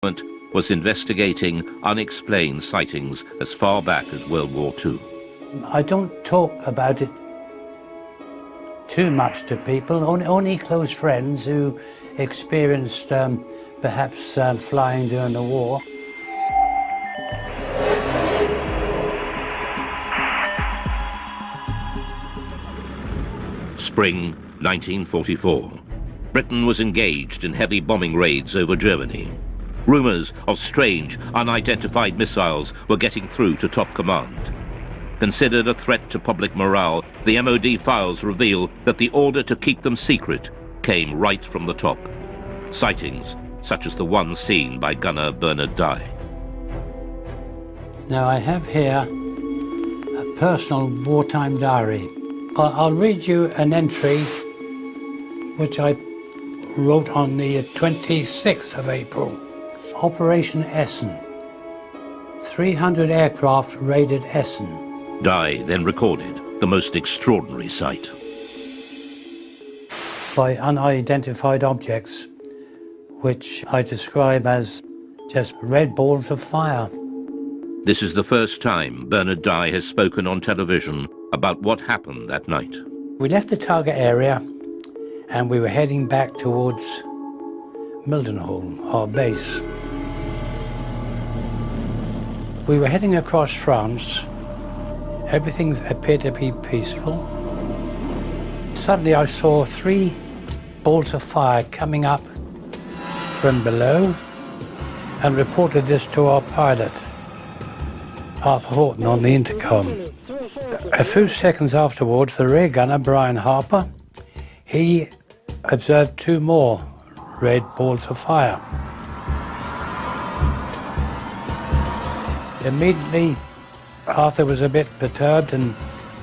was investigating unexplained sightings as far back as World War II. I don't talk about it too much to people, only close friends who experienced perhaps flying during the war. Spring 1944. Britain was engaged in heavy bombing raids over Germany. Rumours of strange, unidentified missiles were getting through to top command. Considered a threat to public morale, the MOD files reveal that the order to keep them secret came right from the top. Sightings such as the one seen by gunner Bernard Dye. Now I have here a personal wartime diary. I'll read you an entry which I wrote on the 26th of April. Operation Essen. 300 aircraft raided Essen. Dye then recorded the most extraordinary sight. By unidentified objects, which I describe as just red balls of fire. This is the first time Bernard Dye has spoken on television about what happened that night. We left the target area and we were heading back towards Mildenhall, our base. We were heading across France. Everything appeared to be peaceful. Suddenly I saw 3 balls of fire coming up from below and reported this to our pilot, Arthur Horton, on the intercom. A few seconds afterwards, the rear gunner, Brian Harper, he observed 2 more red balls of fire. Immediately, Arthur was a bit perturbed, and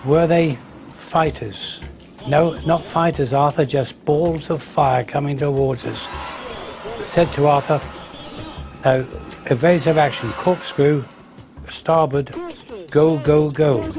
were they fighters? No, not fighters, Arthur, just balls of fire coming towards us. Said to Arthur, no, evasive action, corkscrew, starboard, go, go, go.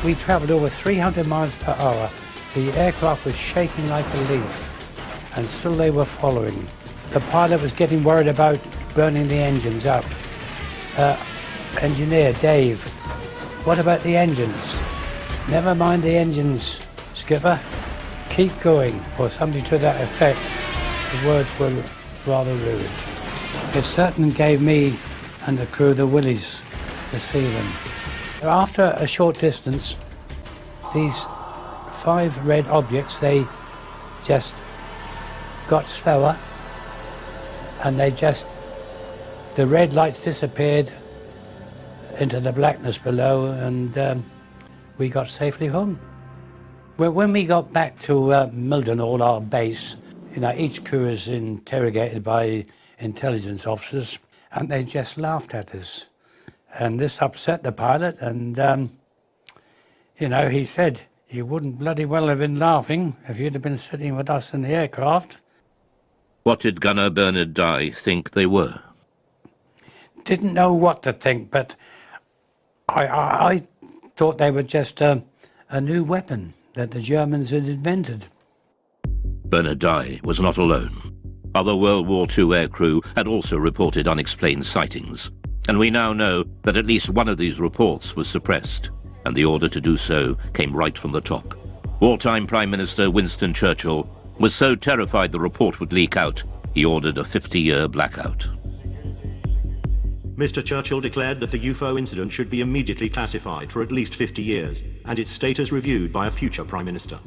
We travelled over 300 miles per hour. The aircraft was shaking like a leaf, and still they were following. The pilot was getting worried about burning the engines up. Engineer, Dave, what about the engines? Never mind the engines, skipper. Keep going, or something to that effect. The words were rather rude. It certainly gave me and the crew the willies to see them. After a short distance, these 5 red objects, they just got slower, and the red lights disappeared into the blackness below, and we got safely home. Well, when we got back to Mildenhall, our base, each crew is interrogated by intelligence officers, and they just laughed at us. And this upset the pilot, and, he said, you wouldn't bloody well have been laughing if you'd have been sitting with us in the aircraft. What did gunner Bernard Dye think they were? Didn't know what to think, but I thought they were just a new weapon that the Germans had invented. Bernard Dye was not alone. Other World War II aircrew had also reported unexplained sightings. And we now know that at least one of these reports was suppressed, and the order to do so came right from the top. Wartime Prime Minister Winston Churchill was so terrified the report would leak out, he ordered a 50-year blackout. Mr. Churchill declared that the UFO incident should be immediately classified for at least 50 years, and its status reviewed by a future Prime Minister.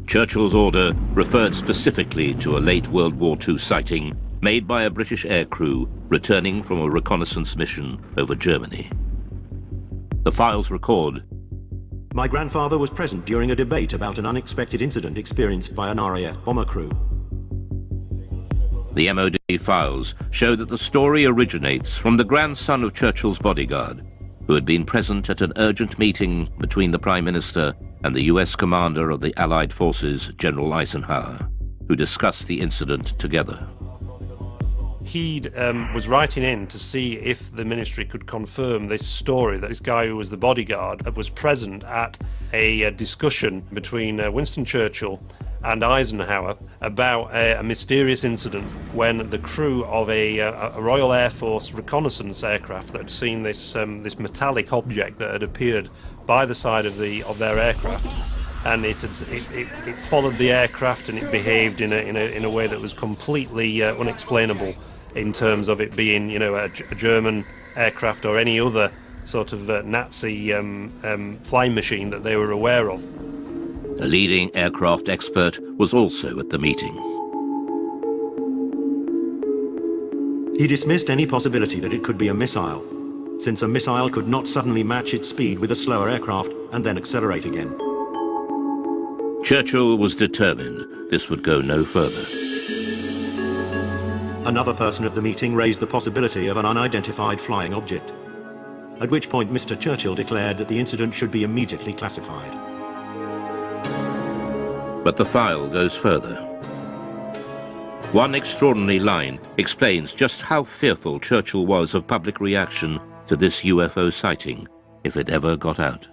Churchill's order referred specifically to a late World War II sighting made by a British aircrew returning from a reconnaissance mission over Germany. The files record, my grandfather was present during a debate about an unexpected incident experienced by an RAF bomber crew. The MOD files show that the story originates from the grandson of Churchill's bodyguard, who had been present at an urgent meeting between the Prime Minister and the US commander of the Allied forces, General Eisenhower, who discussed the incident together. He was writing in to see if the ministry could confirm this story that this guy who was the bodyguard was present at a discussion between Winston Churchill and Eisenhower about a mysterious incident when the crew of a Royal Air Force reconnaissance aircraft that had seen this metallic object that had appeared by the side of their aircraft, and it followed the aircraft, and it behaved in a way that was completely unexplainable in terms of it being, a German aircraft or any other sort of Nazi flying machine that they were aware of. A leading aircraft expert was also at the meeting. He dismissed any possibility that it could be a missile, since a missile could not suddenly match its speed with a slower aircraft and then accelerate again. Churchill was determined this would go no further. Another person at the meeting raised the possibility of an unidentified flying object, at which point Mr. Churchill declared that the incident should be immediately classified. But the file goes further. One extraordinary line explains just how fearful Churchill was of public reaction to this UFO sighting, if it ever got out.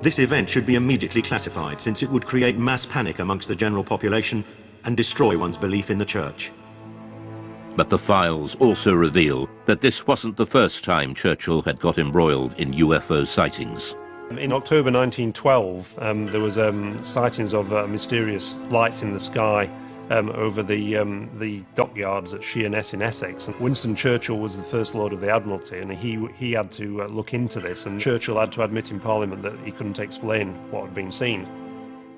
This event should be immediately classified, since it would create mass panic amongst the general population and destroy one's belief in the church. But the files also reveal that this wasn't the first time Churchill had got embroiled in UFO sightings. In October 1912, there was sightings of mysterious lights in the sky over the dockyards at Sheerness in Essex. And Winston Churchill was the First Lord of the Admiralty, and he had to look into this, and Churchill had to admit in Parliament that he couldn't explain what had been seen.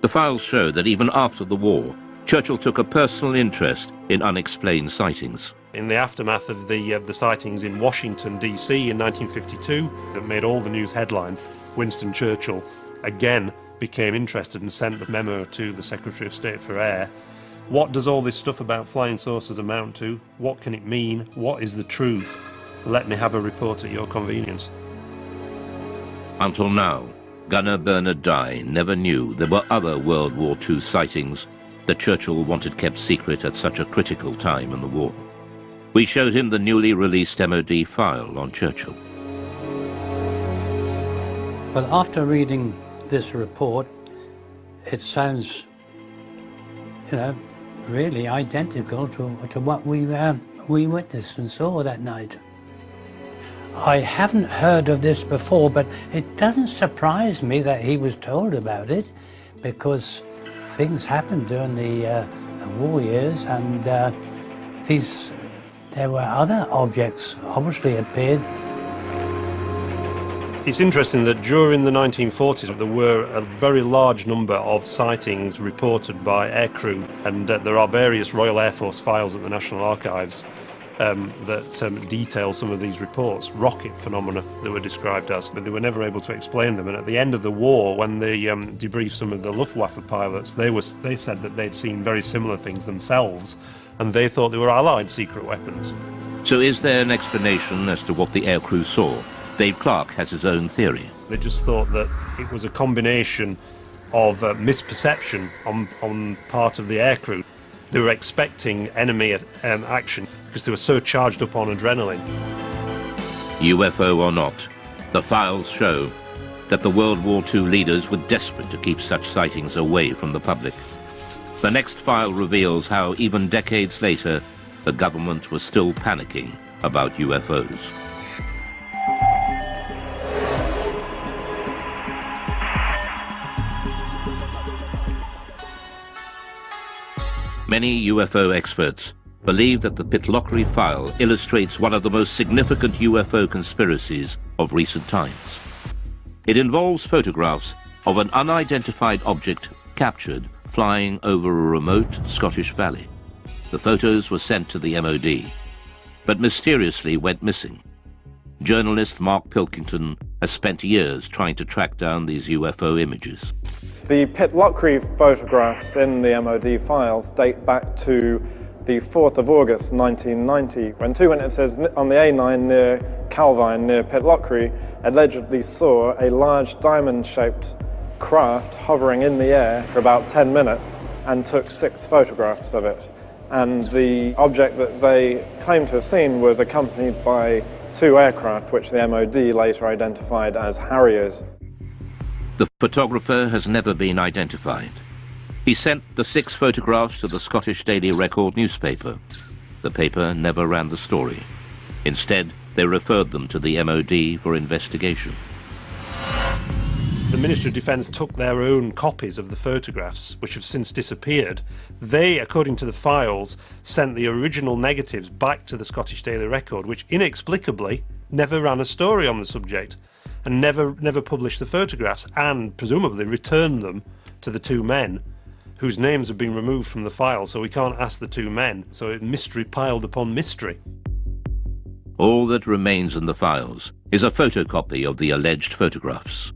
The files show that even after the war, Churchill took a personal interest in unexplained sightings. In the aftermath of the sightings in Washington, D.C. in 1952, that made all the news headlines, Winston Churchill again became interested and sent a memo to the Secretary of State for Air. What does all this stuff about flying saucers amount to? What can it mean? What is the truth? Let me have a report at your convenience. Until now, Gunner Bernard Dye never knew there were other World War II sightings that Churchill wanted kept secret at such a critical time in the war. We showed him the newly released MOD file on Churchill. Well, after reading this report, it sounds, really identical to what we witnessed and saw that night. I haven't heard of this before, but it doesn't surprise me that he was told about it, because things happened during the war years, and there were other objects obviously appeared. It's interesting that during the 1940s there were a very large number of sightings reported by aircrew, and there are various Royal Air Force files at the National Archives that detail some of these reports, rocket phenomena they were described as, but they were never able to explain them. And at the end of the war, when they debriefed some of the Luftwaffe pilots, they said that they'd seen very similar things themselves, and they thought they were Allied secret weapons. So is there an explanation as to what the aircrew saw? Dave Clark has his own theory. They just thought that it was a combination of misperception on part of the aircrew. They were expecting enemy action because they were so charged up on adrenaline. UFO or not, the files show that the World War II leaders were desperate to keep such sightings away from the public. The next file reveals how, even decades later, the government was still panicking about UFOs. Many UFO experts believe that the Pitlochry file illustrates one of the most significant UFO conspiracies of recent times. It involves photographs of an unidentified object captured flying over a remote Scottish valley. The photos were sent to the MOD, but mysteriously went missing. Journalist Mark Pilkington has spent years trying to track down these UFO images. The Pitlochry photographs in the MOD files date back to the 4th of August 1990, when two witnesses on the A9 near Calvine, near Pitlochry, allegedly saw a large diamond-shaped craft hovering in the air for about 10 minutes and took 6 photographs of it. and the object that they claimed to have seen was accompanied by 2 aircraft, which the MOD later identified as Harriers. The photographer has never been identified. He sent the 6 photographs to the Scottish Daily Record newspaper. The paper never ran the story. Instead, they referred them to the MOD for investigation. The Ministry of Defence took their own copies of the photographs, which have since disappeared. They, according to the files, sent the original negatives back to the Scottish Daily Record, which inexplicably never ran a story on the subject and never published the photographs, and presumably returned them to the 2 men whose names have been removed from the file, so we can't ask the 2 men. So mystery piled upon mystery. All that remains in the files is a photocopy of the alleged photographs.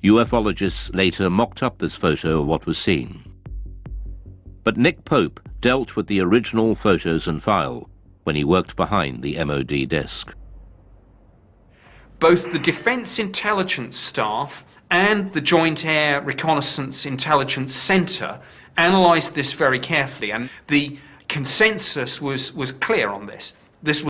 UFOlogists later mocked up this photo of what was seen. But Nick Pope dealt with the original photos and file when he worked behind the MOD desk. Both the Defence Intelligence Staff and the Joint Air Reconnaissance Intelligence Centre analysed this very carefully, and the consensus was clear on this. This